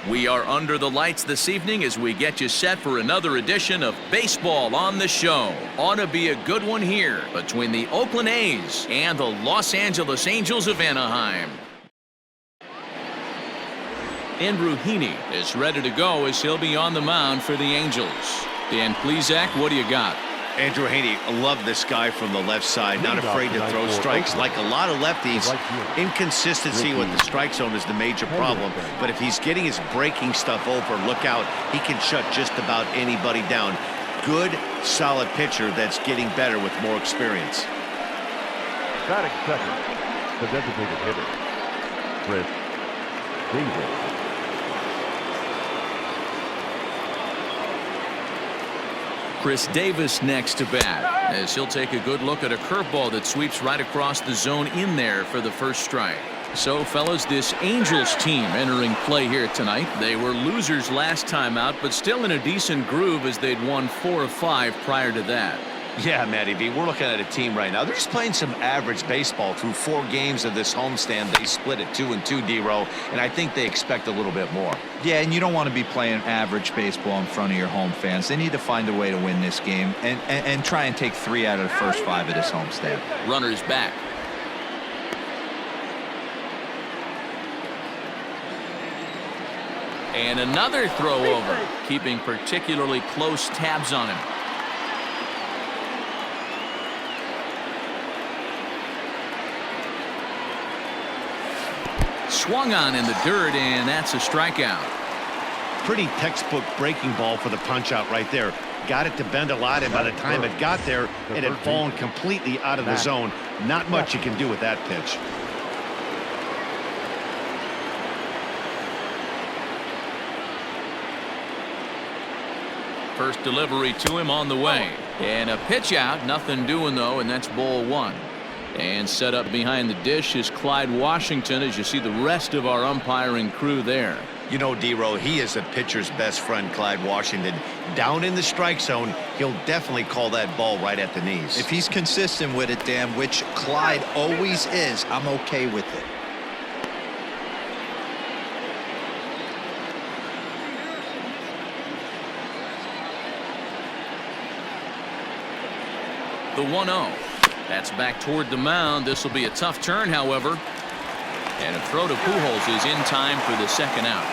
We are under the lights this evening as we get you set for another edition of Baseball on the Show. Ought to be a good one here between the Oakland A's and the Los Angeles Angels of Anaheim. Andrew Heaney is ready to go as he'll be on the mound for the Angels. Dan Plesac, what do you got? Andrew Heaney, I love this guy from the left side, not afraid to throw strikes. Like a lot of lefties, inconsistency with the strike zone is the major problem. But if he's getting his breaking stuff over, look out, he can shut just about anybody down. Good, solid pitcher that's getting better with more experience. Batting second, the designated hitter, Chris Davis. Chris Davis next to bat as he'll take a good look at a curveball that sweeps right across the zone in there for the first strike. So, fellas, this Angels team entering play here tonight. They were losers last time out, but still in a decent groove as they'd won 4 of 5 prior to that. Yeah, Matty V, we're looking at a team right now. They're just playing some average baseball through 4 games of this homestand. They split it 2-2, D-Row, and I think they expect a little bit more. Yeah, and you don't want to be playing average baseball in front of your home fans. They need to find a way to win this game and try and take 3 out of the first 5 of this homestand. Runners back. And another throw over, keeping particularly close tabs on him. Swung on in the dirt, and that's a strikeout. Pretty textbook breaking ball for the punch out right there. Got it to bend a lot, and by the time it got there, it had fallen completely out of the zone. Not much you can do with that pitch. First delivery to him on the way. And a pitch out, nothing doing though, and that's ball 1. And set up behind the dish is Clyde Washington as you see the rest of our umpiring crew there. You know, D-Row, he is a pitcher's best friend, Clyde Washington. Down in the strike zone, he'll definitely call that ball right at the knees. If he's consistent with it, Dan, which Clyde always is, I'm okay with it. The 1-0. That's back toward the mound. This will be a tough turn, however. And a throw to Pujols is in time for the second out.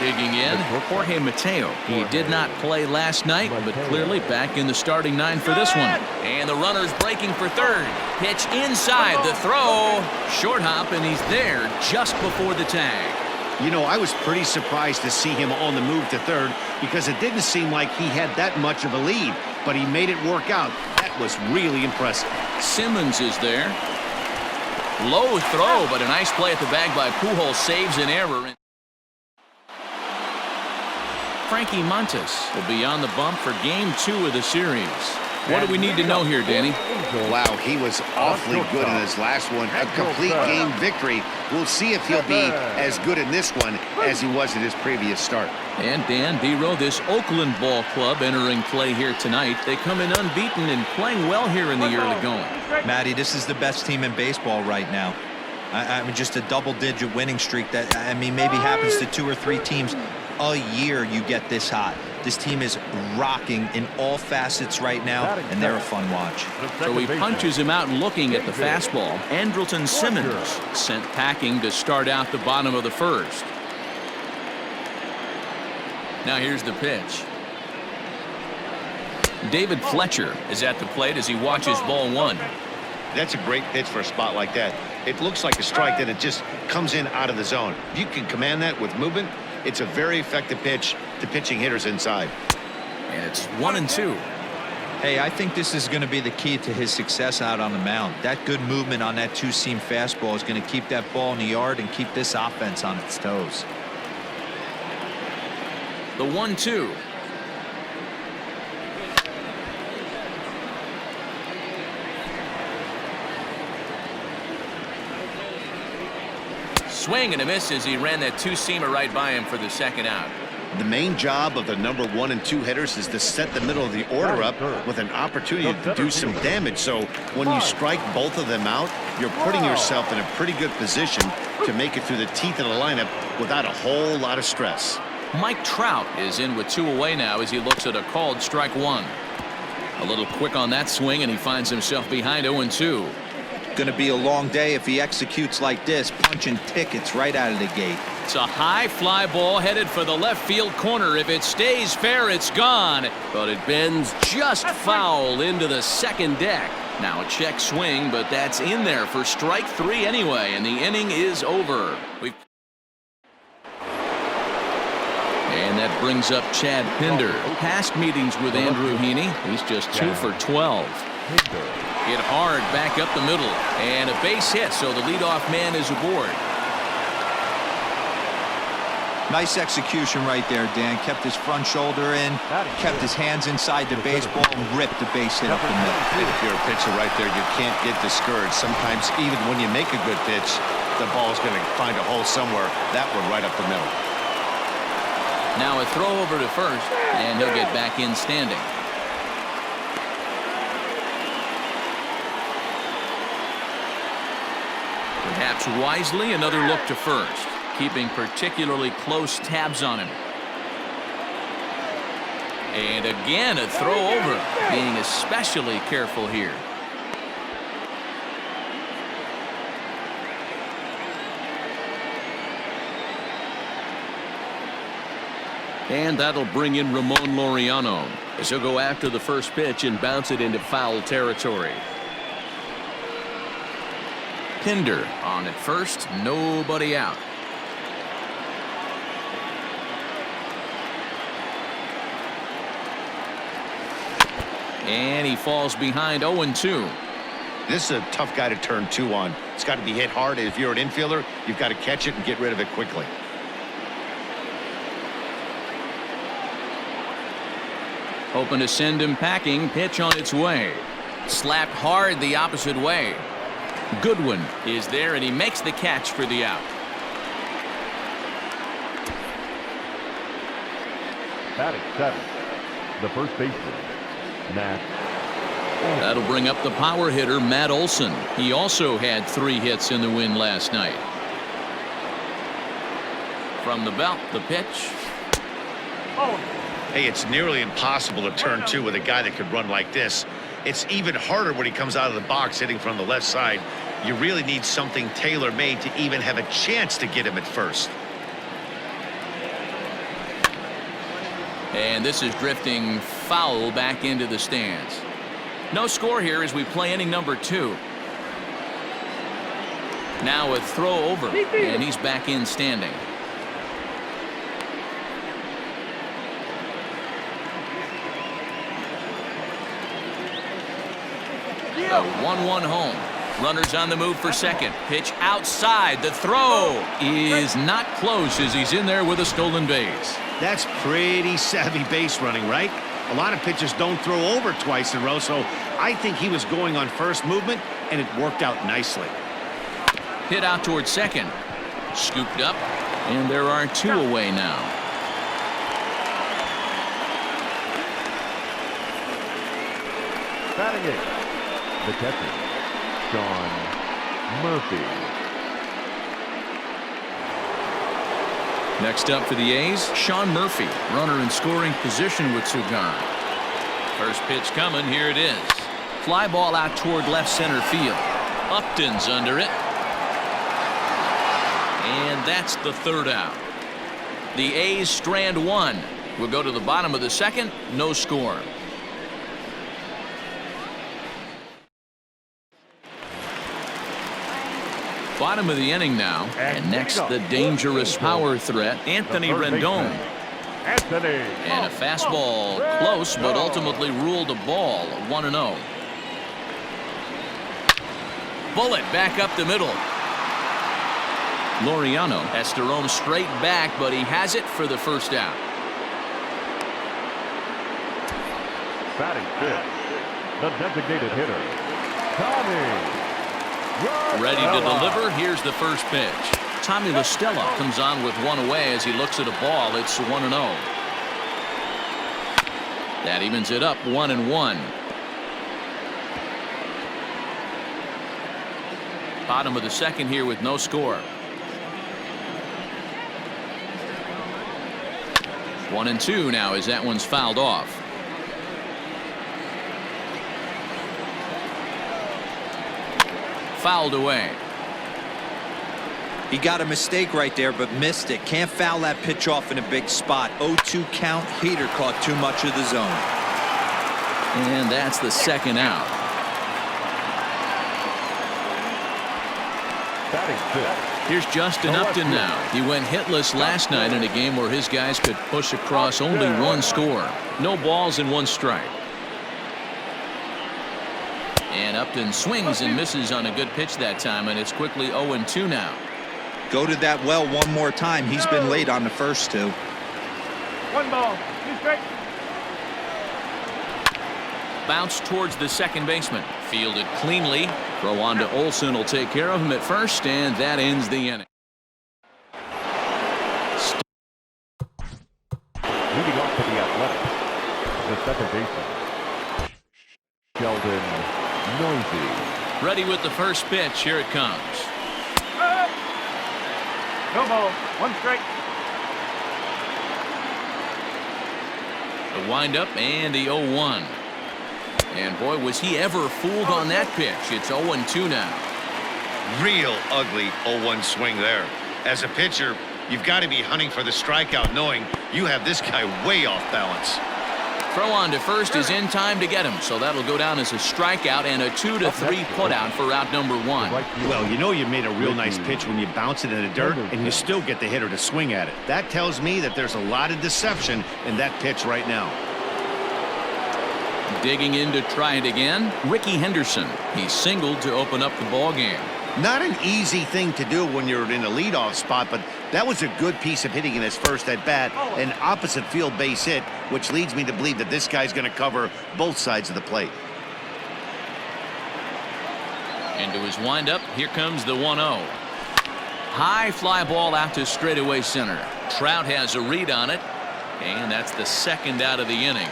Digging in, Jorge Mateo. He did not play last night, but clearly back in the starting 9 for this one. And the runner's breaking for third. Pitch inside, the throw. Short hop, and he's there just before the tag. You know, I was pretty surprised to see him on the move to third because it didn't seem like he had that much of a lead, but he made it work out. That was really impressive. Simmons is there. Low throw, but a nice play at the bag by Pujols saves an error. Frankie Montas will be on the bump for game 2 of the series. What do we need to know here, Danny? Wow, he was awfully good in his last one. A complete game victory. We'll see if he'll be as good in this one as he was in his previous start. And Dan, D-Row, this Oakland ball club entering play here tonight. They come in unbeaten and playing well here in the early going. Matty, this is the best team in baseball right now. I mean, just a double-digit winning streak that, I mean, maybe happens to 2 or 3 teams a year you get this hot. This team is rocking in all facets right now, and they're a fun watch. So he punches him out looking at the fastball. Andrelton Simmons sent packing to start out the bottom of the first. Now here's the pitch. David Fletcher is at the plate as he watches ball 1. That's a great pitch for a spot like that. It looks like a strike, that it just comes in out of the zone. If you can command that with movement, it's a very effective pitch to pitching hitters inside. And it's 1-2. Hey, I think this is going to be the key to his success out on the mound. That good movement on that 2-seam fastball is going to keep that ball in the yard and keep this offense on its toes. The 1-2. Swing and a miss as he ran that 2-seamer right by him for the second out. The main job of the number 1 and 2 hitters is to set the middle of the order up with an opportunity to do some damage. So when you strike both of them out, you're putting yourself in a pretty good position to make it through the teeth of the lineup without a whole lot of stress. Mike Trout is in with 2 away now as he looks at a called strike 1. A little quick on that swing, and he finds himself behind 0-2. Going to be a long day if he executes like this, punching tickets right out of the gate. It's a high fly ball headed for the left field corner. If it stays fair, it's gone. But it bends just foul into the second deck. Now a check swing, but that's in there for strike 3 anyway, and the inning is over. And that brings up Chad Pinder. Past meetings with Andrew Heaney, he's just 2 for 12. Hit hard back up the middle, and a base hit, so the leadoff man is aboard. Nice execution right there, Dan. Kept his front shoulder in, kept his hands inside the baseball, and ripped the base hit up the middle. And if you're a pitcher right there, you can't get discouraged. Sometimes even when you make a good pitch, the ball's going to find a hole somewhere. That one right up the middle. Now a throw over to first, and he'll get back in standing. Perhaps wisely, another look to first, keeping particularly close tabs on him. And again a throw over, being especially careful here. And that'll bring in Ramon Laureano as he'll go after the first pitch and bounce it into foul territory. Pinder on at first, nobody out. And he falls behind 0-2. This is a tough guy to turn 2 on. It's got to be hit hard. If you're an infielder, you've got to catch it and get rid of it quickly. Hoping to send him packing. Pitch on its way. Slapped hard the opposite way. Goodwin is there, and he makes the catch for the out. Batting 7, the first baseman, Matt. That'll bring up the power hitter, Matt Olson. He also had 3 hits in the win last night. From the belt, the pitch. Hey, it's nearly impossible to turn 2 with a guy that could run like this. It's even harder when he comes out of the box hitting from the left side. You really need something tailor-made to even have a chance to get him at first. And this is drifting foul back into the stands. No score here as we play inning number 2. Now a throw over, and he's back in standing. A 1-1 home. Runners on the move for second. Pitch outside. The throw is not close as he's in there with a stolen base. That's pretty savvy base running, right? A lot of pitchers don't throw over twice in a row, so I think he was going on first movement, and it worked out nicely. Hit out towards second. Scooped up, and there are 2 away now. Batting 8, the catcher, Sean Murphy. Next up for the A's, Sean Murphy, runner in scoring position with 2 gone. First pitch coming, here it is. Fly ball out toward left center field. Upton's under it. And that's the 3rd out. The A's strand 1. We'll go to the bottom of the 2nd, no score. Bottom of the inning now, and next the dangerous power threat, Anthony Rendon. And a fastball close, but ultimately ruled a ball, 1-0. Bullet back up the middle. Laureano has to roam straight back, but he has it for the first out. Batting 5th, the designated hitter, Tommy. Ready to deliver. Here's the first pitch. Tommy La Stella comes on with one away as he looks at a ball. It's 1-0. That evens it up 1-1. Bottom of the second here with no score. 1-2 now as that one's fouled off. Fouled away. He got a mistake right there, but missed it. Can't foul that pitch off in a big spot. 0-2 count. Heater caught too much of the zone. And that's the second out. Here's Justin Upton now. He went hitless last night in a game where his guys could push across only one score. No balls and one strike. And Upton swings and misses on a good pitch that time, and it's quickly 0-2 now. Go to that well one more time. He's been late on the first two. 1 ball, 2 strikes. Bounce towards the second baseman. Fielded cleanly. Throw on to Olsen will take care of him at first, and that ends the inning. Moving on to the Athletics, the second baseman, Sheldon Noisy. Ready with the first pitch. Here it comes. No ball, 1 strike. The windup and the 0-1. And boy, was he ever fooled on that pitch. It's 0-2 now. Real ugly 0-1 swing there. As a pitcher, you've got to be hunting for the strikeout, knowing you have this guy way off balance. Throw on to first is in time to get him, so that'll go down as a strikeout and a 2-3 putout for out number 1. Well, you know you made a real nice pitch when you bounce it in the dirt and you still get the hitter to swing at it. That tells me that there's a lot of deception in that pitch right now. Digging in to try it again, Ricky Henderson. He singled to open up the ball game. Not an easy thing to do when you're in a leadoff spot, but that was a good piece of hitting in his first at bat, an opposite field base hit, which leads me to believe that this guy's going to cover both sides of the plate. Into his windup, here comes the 1-0. High fly ball out to straightaway center. Trout has a read on it, and that's the second out of the inning.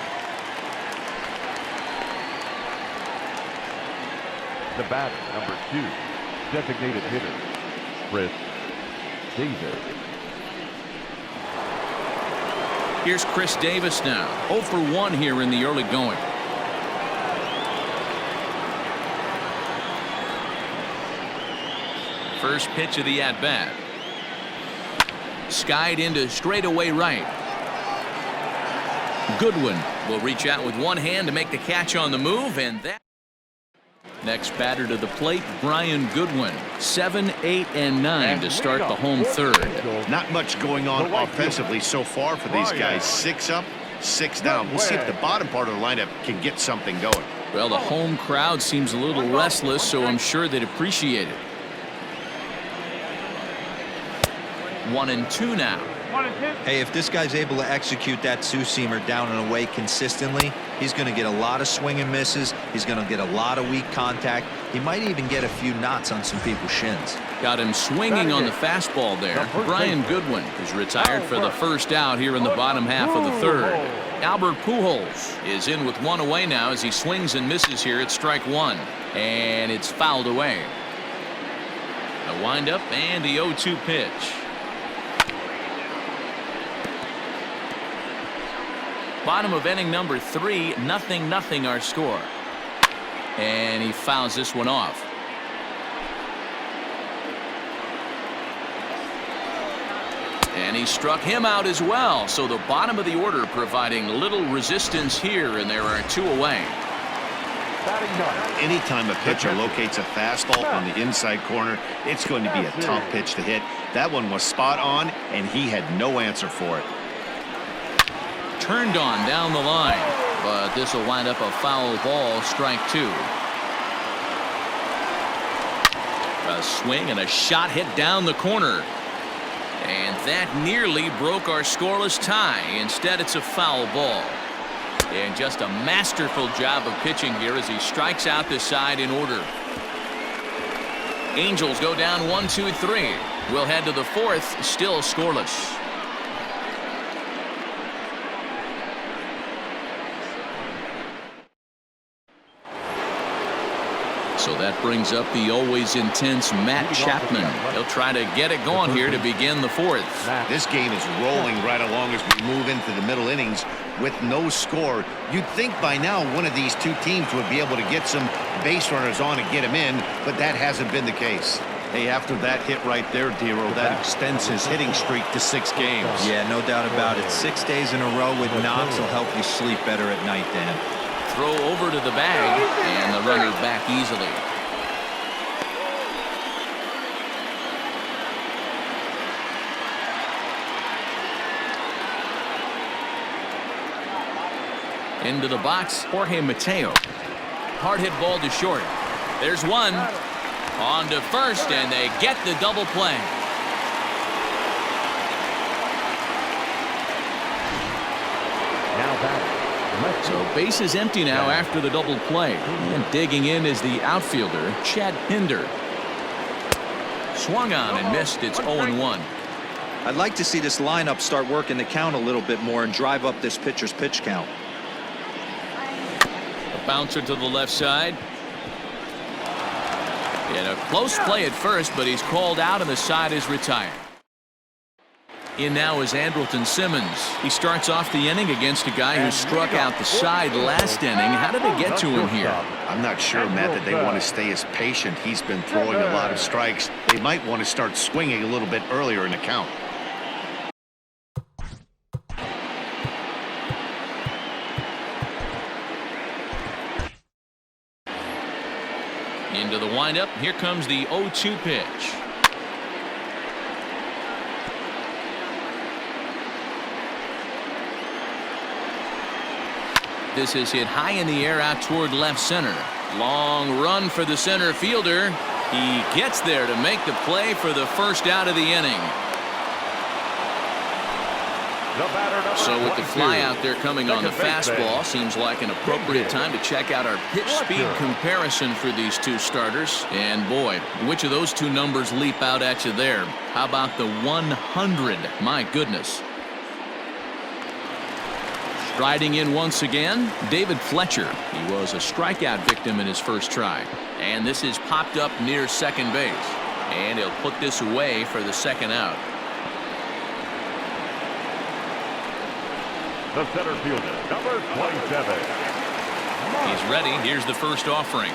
The batter, number 2, designated hitter, Chris Davis. Here's Chris Davis now. 0 for 1 here in the early going. First pitch of the at-bat. Skied into straightaway right. Goodwin will reach out with one hand to make the catch on the move, and that. Next batter to the plate, Brian Goodwin. 7, 8, and 9 to start the home third. Not much going on offensively so far for these guys. 6 up, 6 down. We'll see if the bottom part of the lineup can get something going. Well, the home crowd seems a little restless, so I'm sure they'd appreciate it. 1-2 now. 1-2. Hey, if this guy's able to execute that two-seamer down and away consistently, he's going to get a lot of swing and misses. He's going to get a lot of weak contact. He might even get a few knots on some people's shins. Got him swinging on the fastball there. Brian Goodwin is retired for the first out here in the bottom half of the third. Albert Pujols is in with one away now as he swings and misses here at strike 1. And it's fouled away. A windup and the 0-2 pitch. Bottom of inning number 3, 0-0 our score. And he fouls this one off. And he struck him out as well. So the bottom of the order providing little resistance here, and there are 2 away. Anytime a pitcher locates a fastball on the inside corner, it's going to be a tough pitch to hit. That one was spot on, and he had no answer for it. Turned on down the line, but this will wind up a foul ball, strike 2. A swing and a shot hit down the corner. And that nearly broke our scoreless tie. Instead, it's a foul ball. And just a masterful job of pitching here as he strikes out this side in order. Angels go down 1-2-3. We'll head to the fourth, still scoreless. So that brings up the always intense Matt Chapman. He'll try to get it going here to begin the fourth. This game is rolling right along as we move into the middle innings with no score. You'd think by now one of these two teams would be able to get some base runners on and get them in, but that hasn't been the case. Hey, after that hit right there, Dero, that extends his hitting streak to 6 games. Yeah, no doubt about it. 6 days in a row with knocks will help you sleep better at night, Dan. Throw over to the bag, and the runner back easily. Into the box, Jorge Mateo. Hard hit ball to short. There's one. On to first, and they get the double play. Now batting. So base is empty now after the double play. And digging in is the outfielder, Chad Pinder. Swung on and missed. It's 0-1. I'd like to see this lineup start working the count a little bit more and drive up this pitcher's pitch count. A bouncer to the left side. In a close play at first, but he's called out and the side is retired. In now is Andrelton Simmons. He starts off the inning against a guy who struck out the side last inning. How did they get to him here? I'm not sure, Matt, that they want to stay as patient. He's been throwing a lot of strikes. They might want to start swinging a little bit earlier in the count. Into the windup. Here comes the 0-2 pitch. This is hit high in the air out toward left center. Long run for the center fielder. He gets there to make the play for the first out of the inning. So with the fly out there coming on the fastball, seems like an appropriate time to check out our pitch speed comparison for these two starters. And boy, which of those two numbers leap out at you there? How about the 100? My goodness. Striding in once again, David Fletcher. He was a strikeout victim in his first try. And this is popped up near second base. And he'll put this away for the second out. The center fielder, number 27. He's ready. Here's the first offering.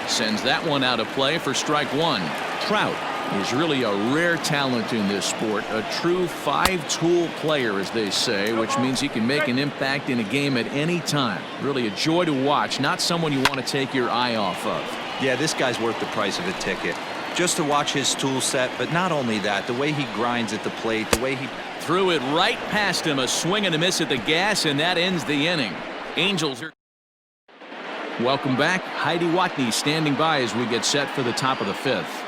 Sends that one out of play for strike one. Trout is really a rare talent in this sport. A true five-tool player, as they say, which means he can make an impact in a game at any time. Really a joy to watch. Not someone you want to take your eye off of. Yeah, this guy's worth the price of a ticket. Just to watch his tool set, but not only that, the way he grinds at the plate, the way he threw it right past him. A swing and a miss at the gas, and that ends the inning. Angels are... Welcome back. Heidi Watney standing by as we get set for the top of the fifth.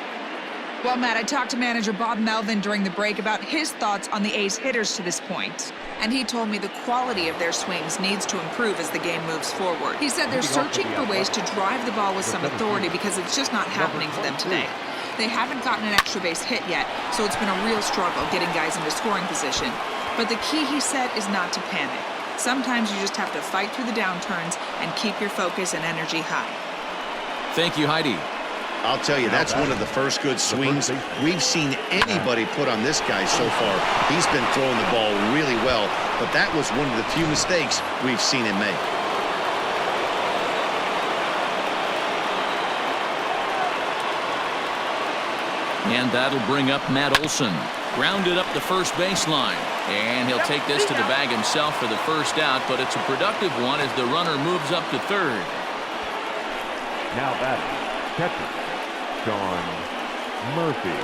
Well, Matt, I talked to manager Bob Melvin during the break about his thoughts on the A's hitters to this point. And he told me the quality of their swings needs to improve as the game moves forward. He said they're searching for ways to drive the ball with some authority because it's just not happening for them today. They haven't gotten an extra base hit yet, so it's been a real struggle getting guys into scoring position. But the key, he said, is not to panic. Sometimes you just have to fight through the downturns and keep your focus and energy high. Thank you, Heidi. I'll tell you, that's one of the first good swings we've seen anybody put on this guy so far. He's been throwing the ball really well, but that was one of the few mistakes we've seen him make. And that'll bring up Matt Olson. Grounded up the first baseline. And he'll take this to the bag himself for the first out, but it's a productive one as the runner moves up to third. Now batting, catcher, Sean Murphy.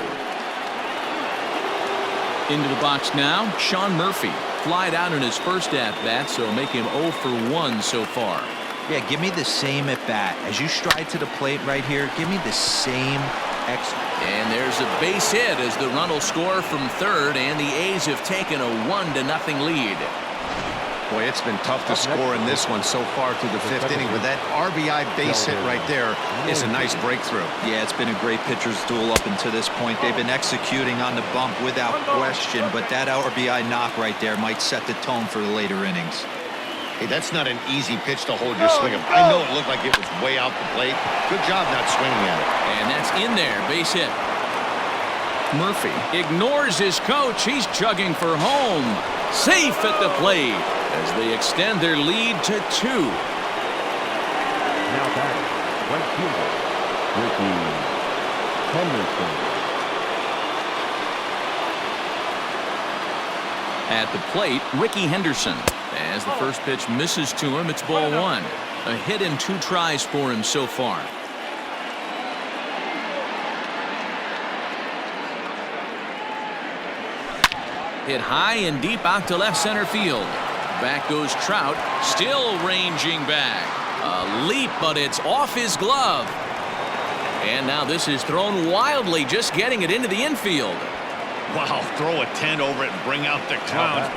Into the box now, Sean Murphy. Flied out in his first at-bat, so make him 0 for 1 so far. Yeah, give me the same at-bat. As you stride to the plate right here, give me the same And there's a base hit as the run will score from third, and the A's have taken a 1-0 lead. Boy, it's been tough to score in this one so far through the 5th inning, but that RBI base hit right there is a nice breakthrough. Yeah, it's been a great pitcher's duel up until this point. They've been executing on the bump without question, but that RBI knock right there might set the tone for the later innings. Hey, that's not an easy pitch to hold your swing up. I know it looked like it was way out the plate. Good job not swinging at it. And that's in there, base hit. Murphy ignores his coach. He's chugging for home. Safe at the plate as they extend their lead to 2. Now back, right fielder, Ricky Henderson. At the plate, Ricky Henderson. As the first pitch misses to him, it's ball 1. A hit and 2 tries for him so far. Hit high and deep out to left center field. Back goes Trout, still ranging back. A leap, but it's off his glove. And now this is thrown wildly, just getting it into the infield. Wow, throw a tent over it and bring out the clowns.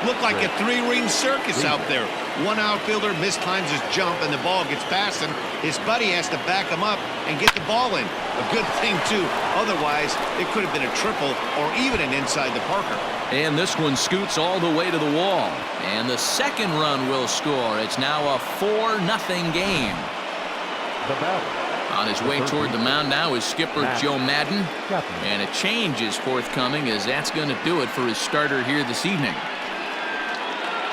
Look like a 3-ring circus out there. One outfielder mistimes his jump and the ball gets past him. His buddy has to back him up and get the ball in. A good thing, too. Otherwise, it could have been a triple or even an inside the Parker. And this one scoots all the way to the wall. And the second run will score. It's now a 4-0 game. The batter. On his way toward the mound now is skipper Joe Madden. And a change is forthcoming, as that's going to do it for his starter here this evening.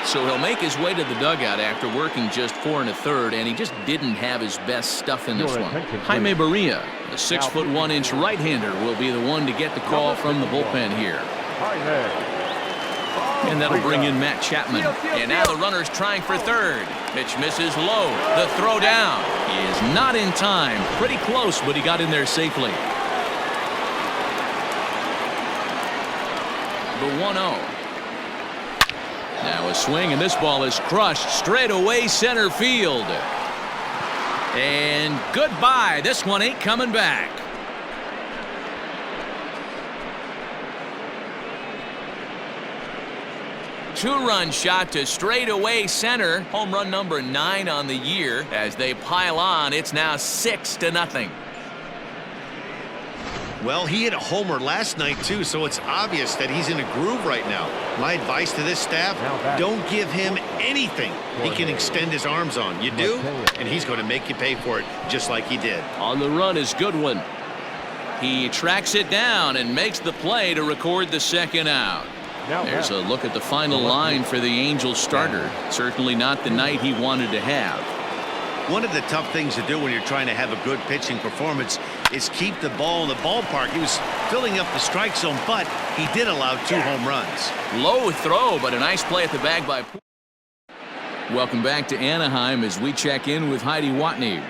So he'll make his way to the dugout after working just 4 1/3, and he just didn't have his best stuff in this one. Jaime Barria, a 6'1" right-hander, will be the one to get the call from the bullpen here. And that'll bring in Matt Chapman. And now the runner's trying for third. Pitch misses low. The throw down. He is not in time. Pretty close, but he got in there safely. The 1-0. Now a swing, and this ball is crushed straight away center field. And goodbye. This one ain't coming back. Two-run shot to straightaway center. Home run number 9 on the year. As they pile on, it's now 6-0. Well, he hit a homer last night, too, so it's obvious that he's in a groove right now. My advice to this staff, don't give him anything he can extend his arms on. You do, and he's going to make you pay for it, just like he did. On the run is Goodwin. He tracks it down and makes the play to record the second out. There's a look at the final line for the Angels starter. Certainly not the night he wanted to have. One of the tough things to do when you're trying to have a good pitching performance is keep the ball in the ballpark. He was filling up the strike zone, but he did allow 2 home runs. Low throw, but a nice play at the bag by. Welcome back to Anaheim as we check in with Heidi Watney.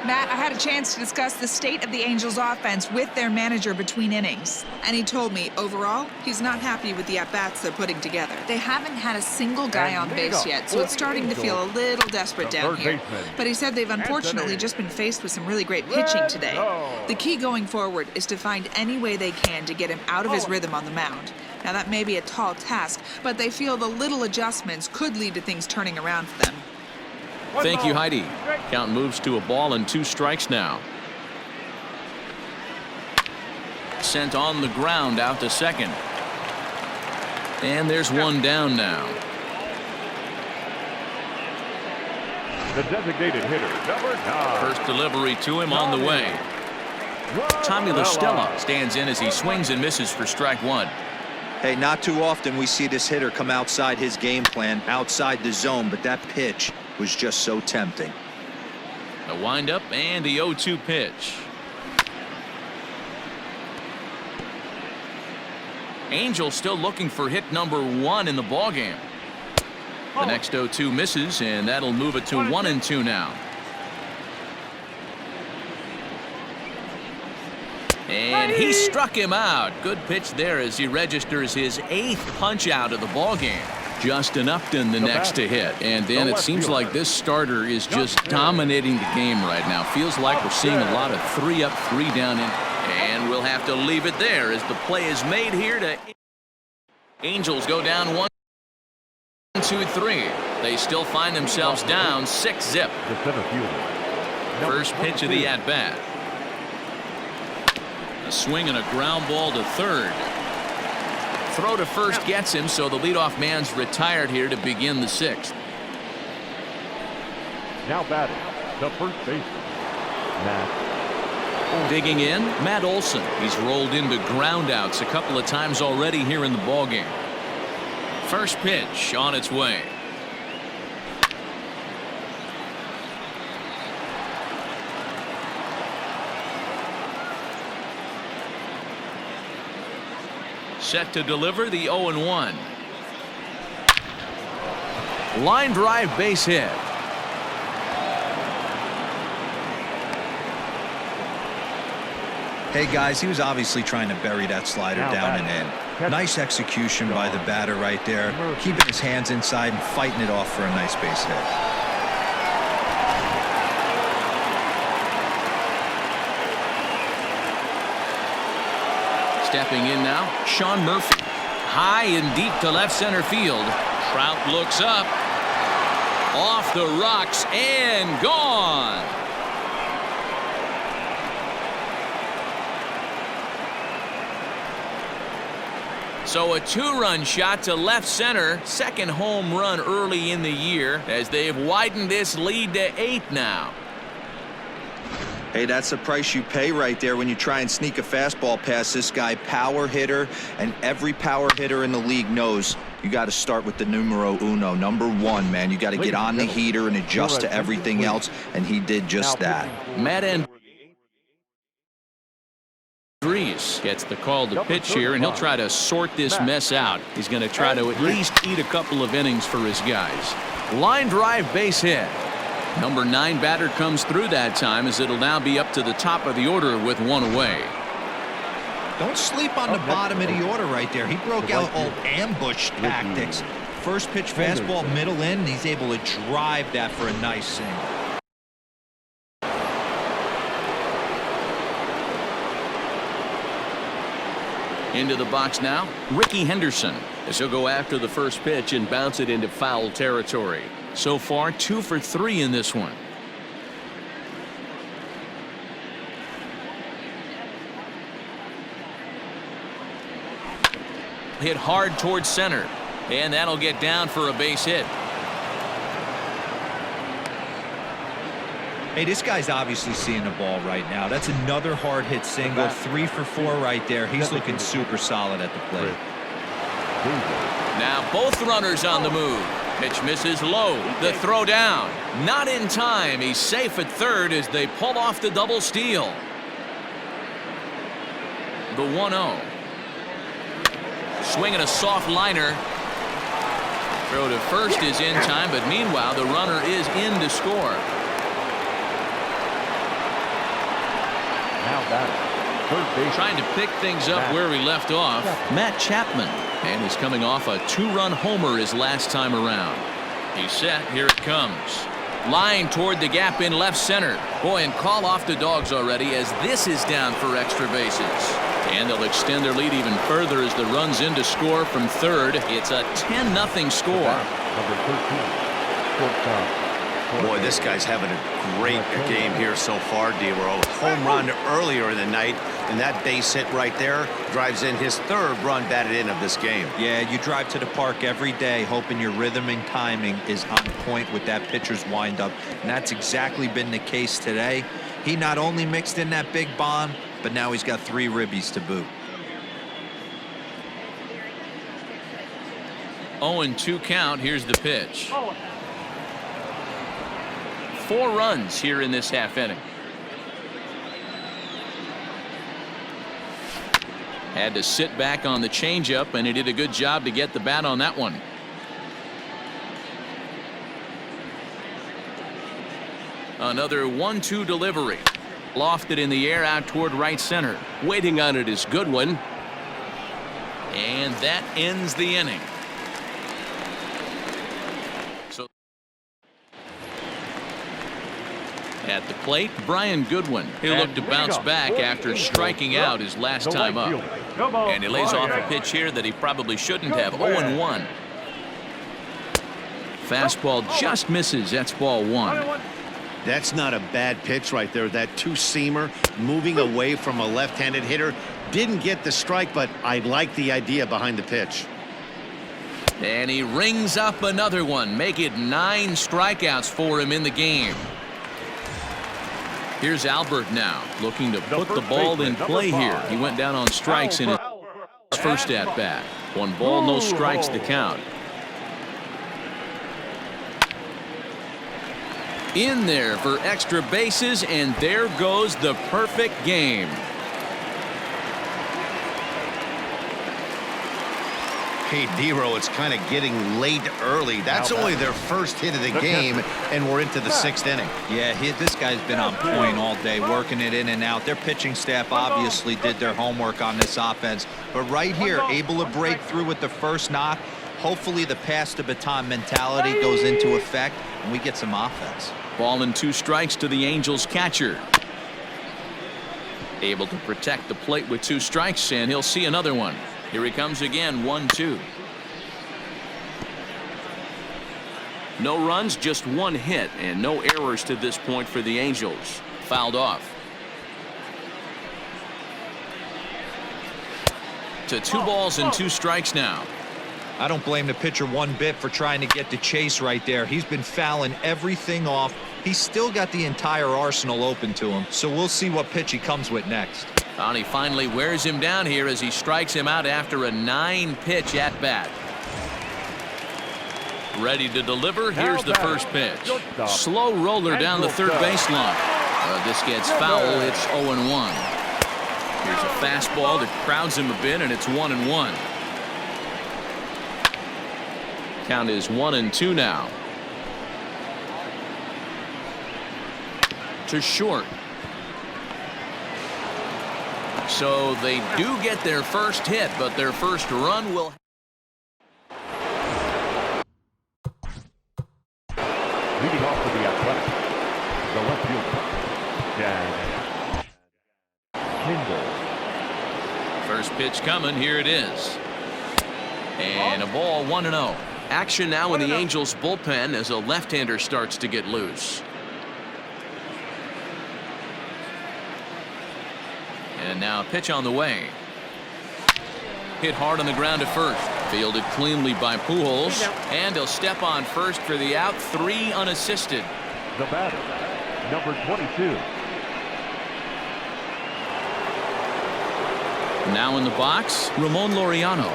Matt, I had a chance to discuss the state of the Angels offense with their manager between innings. And he told me, overall, he's not happy with the at-bats they're putting together. They haven't had a single guy on base yet, so it's starting to feel a little desperate down here. But he said they've unfortunately just been faced with some really great pitching today. The key going forward is to find any way they can to get him out of his rhythm on the mound. Now, that may be a tall task, but they feel the little adjustments could lead to things turning around for them. Thank you, Heidi. Count moves to a ball and 2 strikes now. Sent on the ground out to second. And there's one down now. The designated hitter, number 9. First delivery to him on the way. Tommy La Stella stands in as he swings and misses for strike 1. Hey, not too often we see this hitter come outside his game plan, outside the zone, but that pitch was just so tempting. A windup and the 0-2 pitch. Angels still looking for hit number 1 in the ballgame. The next 0-2 misses, and that'll move it to 1-2 now. And he struck him out. Good pitch there as he registers his 8th punch out of the ballgame. Justin Upton the next to hit. And then it seems like this starter is just dominating the game right now. Feels like we're seeing a lot of 3 up, 3 down. And we'll have to leave it there as the play is made here to Angels go down 1. 1-2-3. They still find themselves down 6-zip. The center fielder. First pitch of the at-bat. A swing and a ground ball to third. Throw to first gets him, so the leadoff man's retired here to begin the 6th. Now batting, the first baseman, Matt. Digging in, Matt Olson. He's rolled into groundouts a couple of times already here in the ballgame. First pitch on its way. Set to deliver the 0-1. Line drive base hit. Hey guys, he was obviously trying to bury that slider down and in. Nice execution by the batter right there, keeping his hands inside and fighting it off for a nice base hit. Stepping in now, Sean Murphy. High and deep to left center field. Trout looks up. Off the rocks and gone. So a 2-run shot to left center. Second home run early in the year as they've widened this lead to 8 now. Hey, that's the price you pay right there when you try and sneak a fastball past this guy. Power hitter, and every power hitter in the league knows you got to start with the numero uno, number 1, man. You got to get on the heater and adjust to everything else, and he did just that. Matt Andrees gets the call to pitch here, and he'll try to sort this mess out. He's going to try to at least eat a couple of innings for his guys. Line drive base hit. Number 9 batter comes through that time, as it'll now be up to the top of the order with 1 away. Don't sleep on the bottom of the order right there. He broke out old ambush tactics. First pitch fastball middle in, and he's able to drive that for a nice single. Into the box now, Ricky Henderson, as he'll go after the first pitch and bounce it into foul territory. So far, 2 for 3 in this one. Hit hard towards center, and that'll get down for a base hit. Hey, this guy's obviously seeing the ball right now. That's another hard hit single. 3 for 4 right there. He's looking super solid at the plate. Now both runners on the move. Pitch misses low. The throw down. Not in time. He's safe at third as they pull off the double steal. The 1-0. Swinging a soft liner. Throw to first is in time, but meanwhile the runner is in to score. Now batting, third base. Trying to pick things up where we left off, Matt Chapman. And he's coming off a 2-run homer his last time around. He's set. Here it comes. Line toward the gap in left center. Boy, and call off the dogs already as this is down for extra bases. And they'll extend their lead even further as the run's in to score from third. It's a 10-0 score. Number 13, shortstop. Boy, this guy's having a great game here so far, D-Row. Home run earlier in the night, and that base hit right there drives in his 3rd run batted in of this game. Yeah, you drive to the park every day hoping your rhythm and timing is on point with that pitcher's windup, and that's exactly been the case today. He not only mixed in that big bomb, but now he's got 3 ribbies to boot. 0-2 count. Here's the pitch. 4 runs here in this half inning. Had to sit back on the changeup, and he did a good job to get the bat on that one. Another 1-2 delivery. Lofted in the air out toward right center. Waiting on it is Goodwin. And that ends the inning. At the plate, Brian Goodwin. He'll look to bounce back after striking out his last time up. And he lays off a pitch here that he probably shouldn't have. 0-1. Fastball just misses. That's ball one. That's not a bad pitch right there. That two-seamer moving away from a left-handed hitter. Didn't get the strike, but I like the idea behind the pitch. And he rings up another one. Make it 9 strikeouts for him in the game. Here's Albert now, looking to put the ball in play here. He went down on strikes in his first at-bat. 1 ball, no strikes to count. In there for extra bases, and there goes the perfect game. Hey, Dero, it's kind of getting late early. That's only their first hit of the game, and we're into the 6th inning. Yeah, this guy's been on point all day, working it in and out. Their pitching staff obviously did their homework on this offense. But right here, able to break through with the first knock. Hopefully the pass to baton mentality goes into effect, and we get some offense. Ball and 2 strikes to the Angels catcher. Able to protect the plate with 2 strikes, and he'll see another one. Here he comes again, 1-2. No runs, just 1 hit, and no errors to this point for the Angels. Fouled off. To 2 balls and 2 strikes now. I don't blame the pitcher one bit for trying to get the chase right there. He's been fouling everything off. He's still got the entire arsenal open to him, so we'll see what pitch he comes with next. And he finally wears him down here as he strikes him out after a 9-pitch at bat. Ready to deliver. Here's the first pitch. Slow roller down the third baseline. This gets foul. It's 0-1. Here's a fastball that crowds him a bit, and it's 1-1. Count is 1-2 now. To short. So they do get their first hit, but their first run will. Leading off for the Athletics, the left field Dan Kendall. First pitch coming. Here it is. And a ball, 1-0. Action now in the Angels bullpen as a left-hander starts to get loose. And now a pitch on the way. Hit hard on the ground to first. Fielded cleanly by Pujols. And he'll step on first for the out. 3 unassisted. The batter, number 22. Now in the box, Ramon Laureano.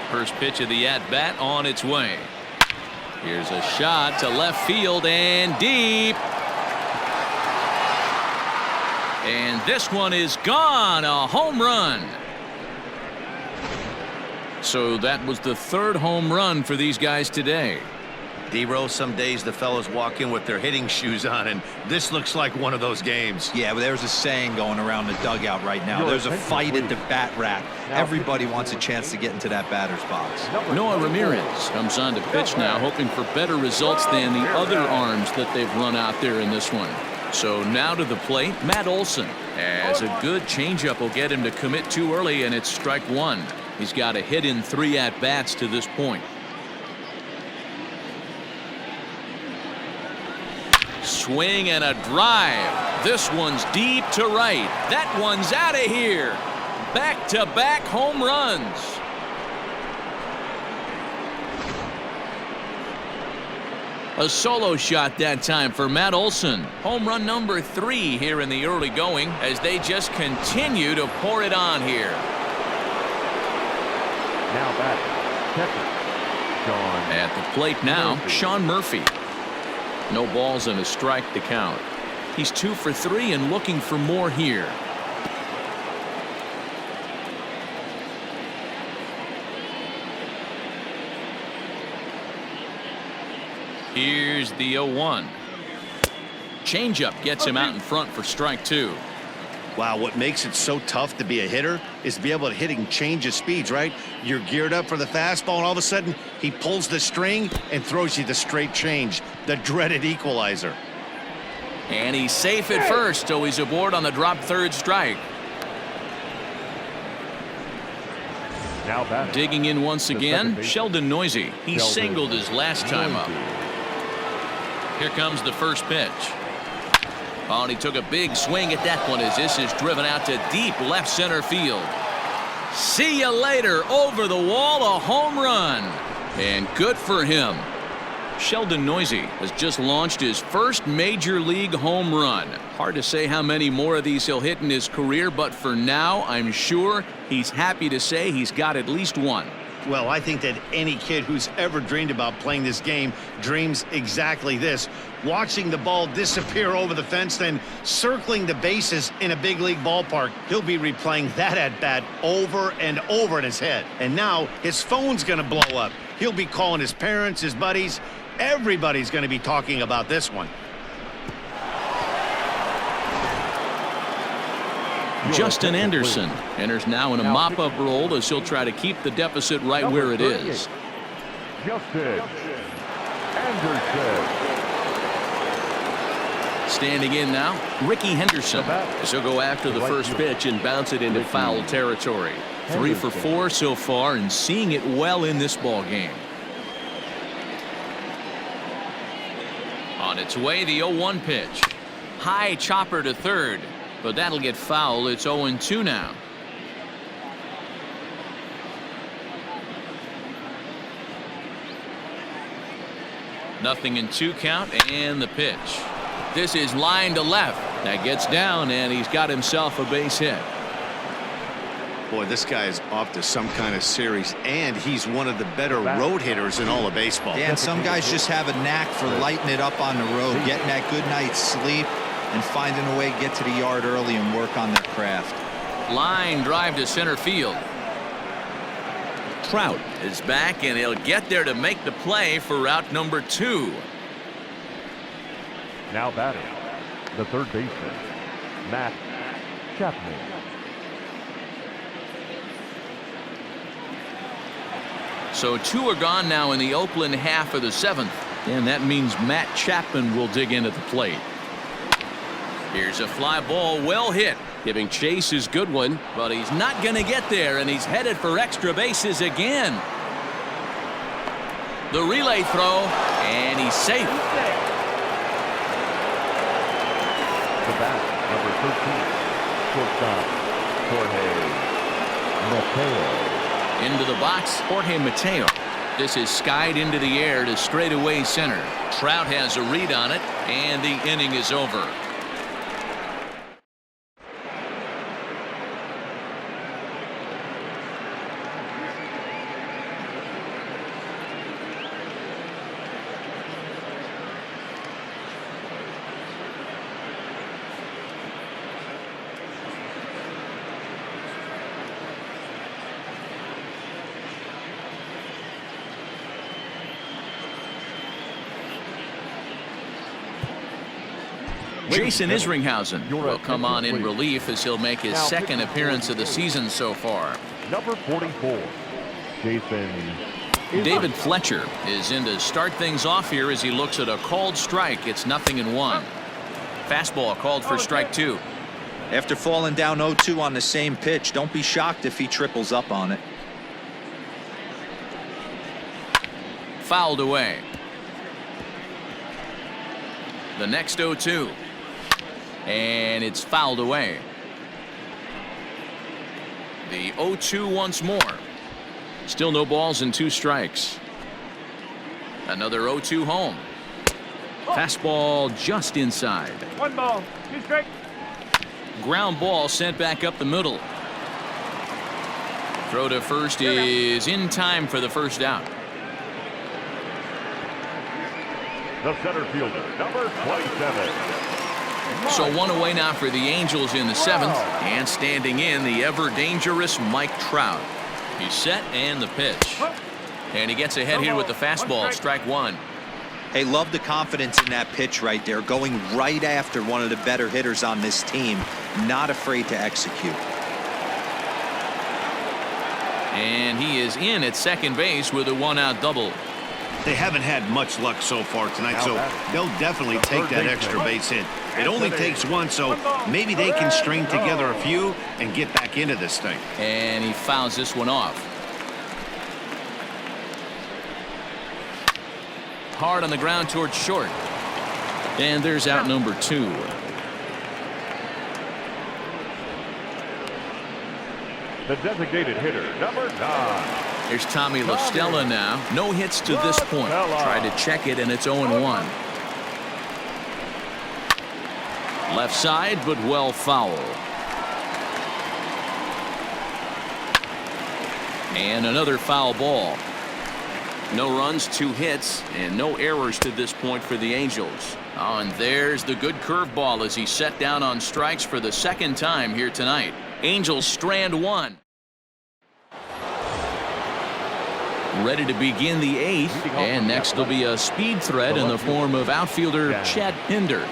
First pitch of the at-bat on its way. Here's a shot to left field and deep. And this one is gone. A home run. So that was the 3rd home run for these guys today. Dero, some days the fellas walk in with their hitting shoes on, and this looks like one of those games. Yeah, but there's a saying going around the dugout right now. There's a fight at the bat rack. Everybody wants a chance to get into that batter's box. Noah Ramirez comes on to pitch now, hoping for better results than the other arms that they've run out there in this one. So now to the plate, Matt Olson. As a good changeup will get him to commit too early, and it's strike 1. He's got a hit in 3 at-bats to this point. Swing and a drive. This one's deep to right. That one's out of here. Back-to-back home runs. A solo shot that time for Matt Olson. Home run number 3 here in the early going as they just continue to pour it on here. Now batting, catcher, Sean. At the plate now, Sean Murphy. No balls and a strike to count. He's 2 for 3 and looking for more here. Here's the 0-1. Changeup gets him out in front for strike 2. Wow, what makes it so tough to be a hitter is to be able to hitting change of speeds, right? You're geared up for the fastball, and all of a sudden he pulls the string and throws you the straight change, the dreaded equalizer. And he's safe at first, so he's aboard on the drop 3rd strike. Now batting. Digging in once The again, second baseman. Sheldon Noisy. He Sheldon singled his last time up. Noisy. Here comes the first pitch. Oh, and he took a big swing at that one as this is driven out to deep left center field. See you later. Over the wall, a home run. And good for him. Sheldon Noisy has just launched his first major league home run. Hard to say how many more of these he'll hit in his career, but for now, I'm sure he's happy to say he's got at least one. Well, I think that any kid who's ever dreamed about playing this game dreams exactly this. Watching the ball disappear over the fence, then circling the bases in a big league ballpark. He'll be replaying that at bat over and over in his head. And now his phone's going to blow up. He'll be calling his parents, his buddies. Everybody's going to be talking about this one. Justin Anderson enters now in a mop-up role as he'll try to keep the deficit right where it is. Justin Anderson. Standing in now, Ricky Henderson. As he'll go after the first pitch and bounce it into foul territory. 3 for 4 so far and seeing it well in this ball game. On its way, the 0-1 pitch. High chopper to third, but that'll get foul. It's 0-2 now. Nothing in 2 count and the pitch. This is line to left. That gets down and he's got himself a base hit. Boy, this guy is off to some kind of series, and he's one of the better road hitters in all of baseball. Yeah, and some guys just have a knack for lighting it up on the road, getting that good night's sleep, and finding a way to get to the yard early and work on their craft. Line drive to center field. Trout is back, and he'll get there to make the play for route number 2. Now batting, the third baseman, Matt Chapman. So 2 are gone now in the Oakland half of the 7th, and that means Matt Chapman will dig in at the plate. Here's a fly ball, well hit, giving Chase his good one, but he's not going to get there, and he's headed for extra bases again. The relay throw, and he's safe. The bat, number 13, shortstop, Jorge Mateo. Into the box, Jorge Mateo. This is skied into the air to straightaway center. Trout has a read on it, and the inning is over. Jason Isringhausen will come on in relief as he'll make his second appearance of the season so far. Number 44, Jason. David Fletcher is in to start things off here as he looks at a called strike. It's 0-1. Fastball called for strike 2. After falling down 0-2 on the same pitch, don't be shocked if he triples up on it. Fouled away. The next 0-2. And it's fouled away. The 0-2 once more. Still no balls and 2 strikes. Another 0-2 home. Fastball just inside. 1 ball, 2 strikes. Ground ball sent back up the middle. Throw to first is in time for the first out. The center fielder, number 27. So 1 away now for the Angels in the 7th, and standing in the ever-dangerous Mike Trout. He's set and the pitch. And he gets ahead here with the fastball, strike 1. Hey, love the confidence in that pitch right there, going right after one of the better hitters on this team, not afraid to execute. And he is in at second base with a 1-out double. They haven't had much luck so far tonight, so they'll definitely take that extra base hit. It only takes 1, so maybe they can string together a few and get back into this thing. And he fouls this one off. hard on the ground towards short. And there's out number 2. The designated hitter, number 9. Here's Tommy La Stella now. No hits to this point. Tried to check it, and it's 0-1. Left side, but well foul. And another foul ball. No runs, 2 hits, and no errors to this point for the Angels. Oh, and there's the good curveball as he set down on strikes for the second time here tonight. Angels strand 1. Ready to begin the 8th, and next will be a speed threat in the form of outfielder Chet Pinder.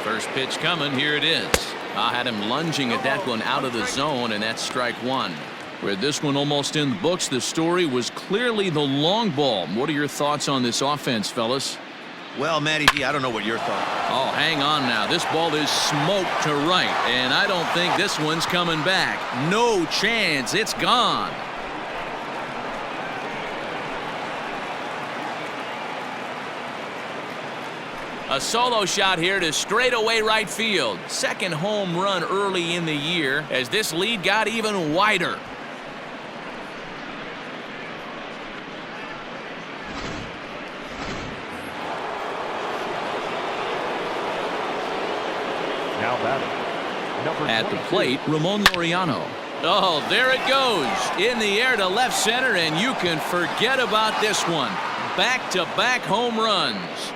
First pitch coming, here it is. I had him lunging at that one out of the zone, and that's strike 1. With this one almost in the books, the story was clearly the long ball. What are your thoughts on this offense, fellas? Well, Matty V, I don't know what your thought. Oh, hang on now. This ball is smoked to right, and I don't think this one's coming back. No chance. It's gone. A solo shot here to straightaway right field. Second home run early in the year as this lead got even wider. Now batting. At the plate, Ramon Laureano. Oh, there it goes. In the air to left center, and you can forget about this one. Back-to-back home runs.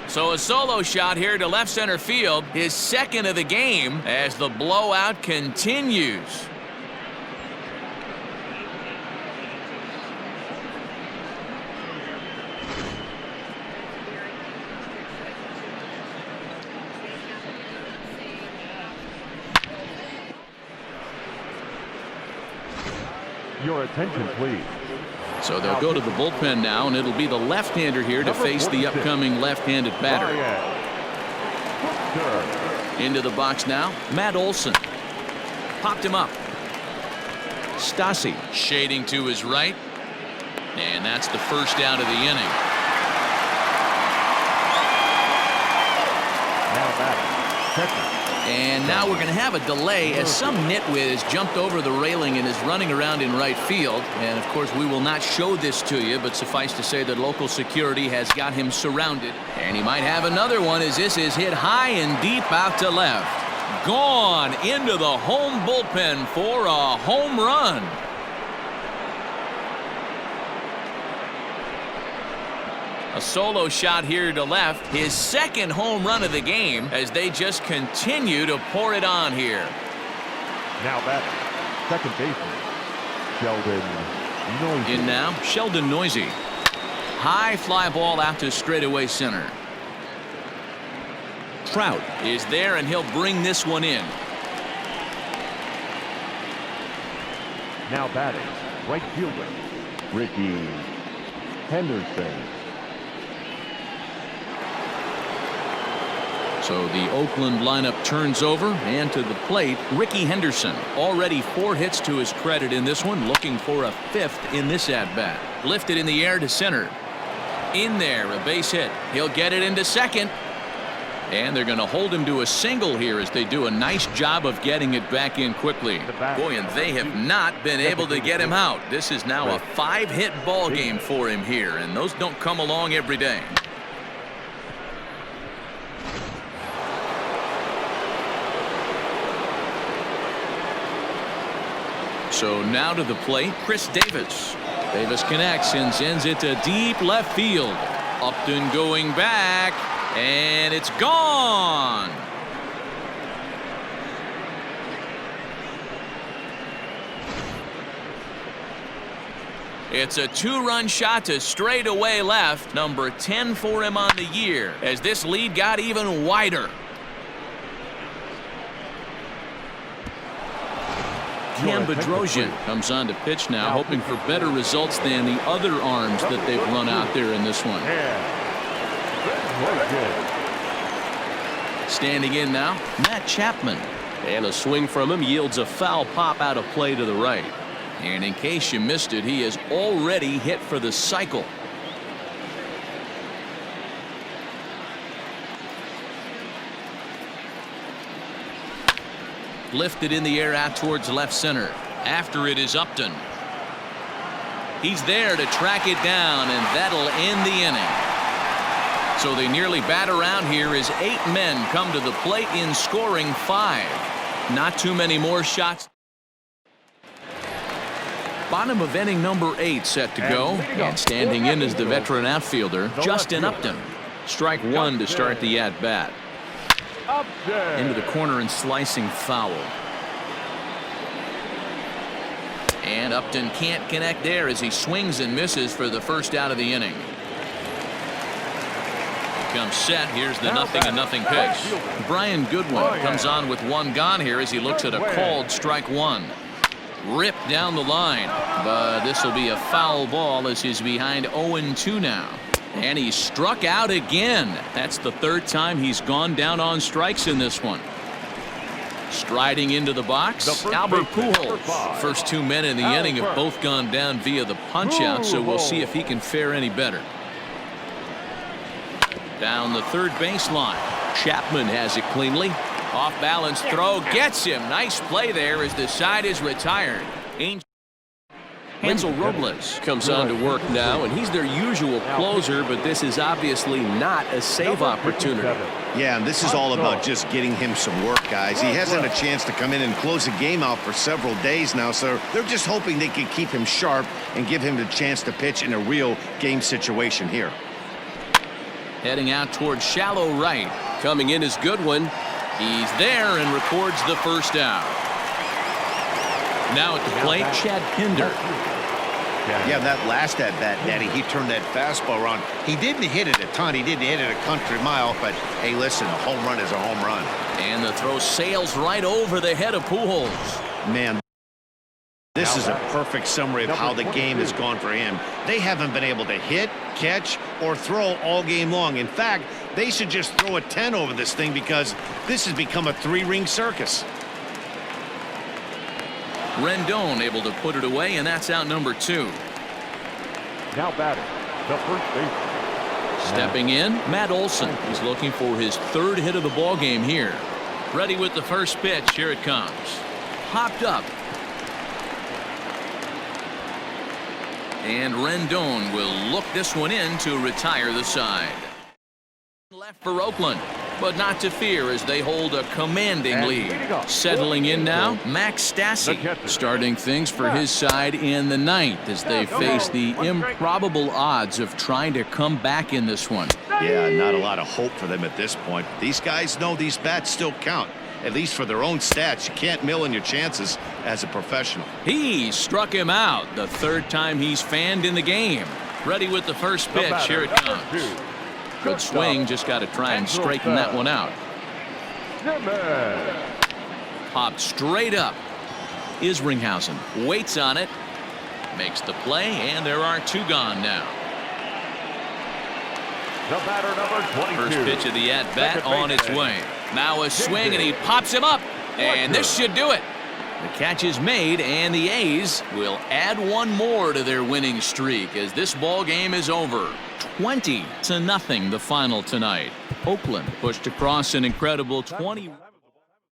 So a solo shot here to left center field, his second of the game as the blowout continues. Your attention, please. So they'll go to the bullpen now, and it'll be the left-hander here to face the upcoming left-handed batter. Into the box now, Matt Olson. Popped him up. Stassi shading to his right. And that's the first out of the inning. Now batting. Catcher. And now we're going to have a delay as some nitwit has jumped over the railing and is running around in right field. And of course we will not show this to you, but suffice to say that local security has got him surrounded. And he might have another one as this is hit high and deep out to left. Gone into the home bullpen for a home run. A solo shot here to left, his second home run of the game as they just continue to pour it on here. Now batting. Second baseman, Sheldon Noisy. In now, Sheldon Noisy. High fly ball out to straightaway center. Trout is there, and he'll bring this one in. Now batting. Right fielder, Ricky Henderson. So the Oakland lineup turns over, and to the plate, Ricky Henderson. Already 4 hits to his credit in this one, looking for a 5th in this at-bat. Lifted in the air to center. In there, a base hit. He'll get it into second. And they're going to hold him to a single here as they do a nice job of getting it back in quickly. Boy, and they have not been able to get him out. This is now a 5-hit ball game for him here, and those don't come along every day. So now to the plate, Chris Davis. Davis connects and sends it to deep left field. Upton going back, and it's gone. It's a 2-run shot to straightaway left, number 10 for him on the year, as this lead got even wider. Cam Bedrosian comes on to pitch now, hoping for better results than the other arms that they've run out there in this one. Standing in now, Matt Chapman. And a swing from him yields a foul pop out of play to the right. And in case you missed it, he has already hit for the cycle. Lifted in the air out towards left center. After it is Upton. He's there to track it down, and that'll end the inning. So they nearly bat around here as 8 men come to the plate in scoring 5. Not too many more shots. Bottom of inning number 8 set to go. And standing in is the veteran outfielder, Justin Upton. Strike 1 to start the at-bat. Into the corner and slicing foul. And Upton can't connect there as he swings and misses for the first out of the inning. Comes set. Here's the 0-0 pitch. Brian Goodwin comes on with 1 gone here as he looks at a called strike 1. Ripped down the line, but this will be a foul ball as he's behind 0-2 now. And he's struck out again. That's the 3rd time he's gone down on strikes in this one. Striding into the box, Albert Pujols. First 2 men in the inning have both gone down via the punch-out, so we'll see if he can fare any better. Down the 3rd baseline. Chapman has it cleanly. Off balance throw gets him. Nice play there as the side is retired. Hansel Robles comes on to work now, and he's their usual closer, but this is obviously not a save opportunity. Yeah, and this is all about just getting him some work, guys. He hasn't had a chance to come in and close the game out for several days now, so they're just hoping they can keep him sharp and give him the chance to pitch in a real game situation here. Heading out towards shallow right. Coming in is Goodwin. He's there and records the first out. Now at the plate, Chad Pinder. Yeah, that last at-bat, Daddy, he turned that fastball around. He didn't hit it a ton. He didn't hit it a country mile, but hey, listen, a home run is a home run. And the throw sails right over the head of Pujols. Man, this is a perfect summary of how the game has gone for him. They haven't been able to hit, catch, or throw all game long. In fact, they should just throw a 10 over this thing because this has become a 3-ring circus. Rendon able to put it away, and that's out number 2. Now batting, the first baseman. Stepping in, Matt Olson. He's looking for his 3rd hit of the ball game here. Ready with the first pitch. Here it comes. Popped up. And Rendon will look this one in to retire the side. Left for Oakland, but not to fear as they hold a commanding lead. Settling in now, Max Stassi starting things for his side in the 9th as they face the improbable odds of trying to come back in this one. Yeah, not a lot of hope for them at this point. These guys know these bats still count, at least for their own stats. You can't mill in your chances as a professional. He struck him out the 3rd time he's fanned in the game. Ready with the first pitch. Here it comes. Good swing, just got to try and straighten that one out. Popped straight up. Isringhausen waits on it, makes the play, and there are 2 gone now. The batter number 22. First pitch of the at-bat on its way. Now a swing, and he pops him up, and this should do it. The catch is made, and the A's will add 1 more to their winning streak as this ball game is over. 20-0 the final tonight. Oakland pushed across an incredible 20.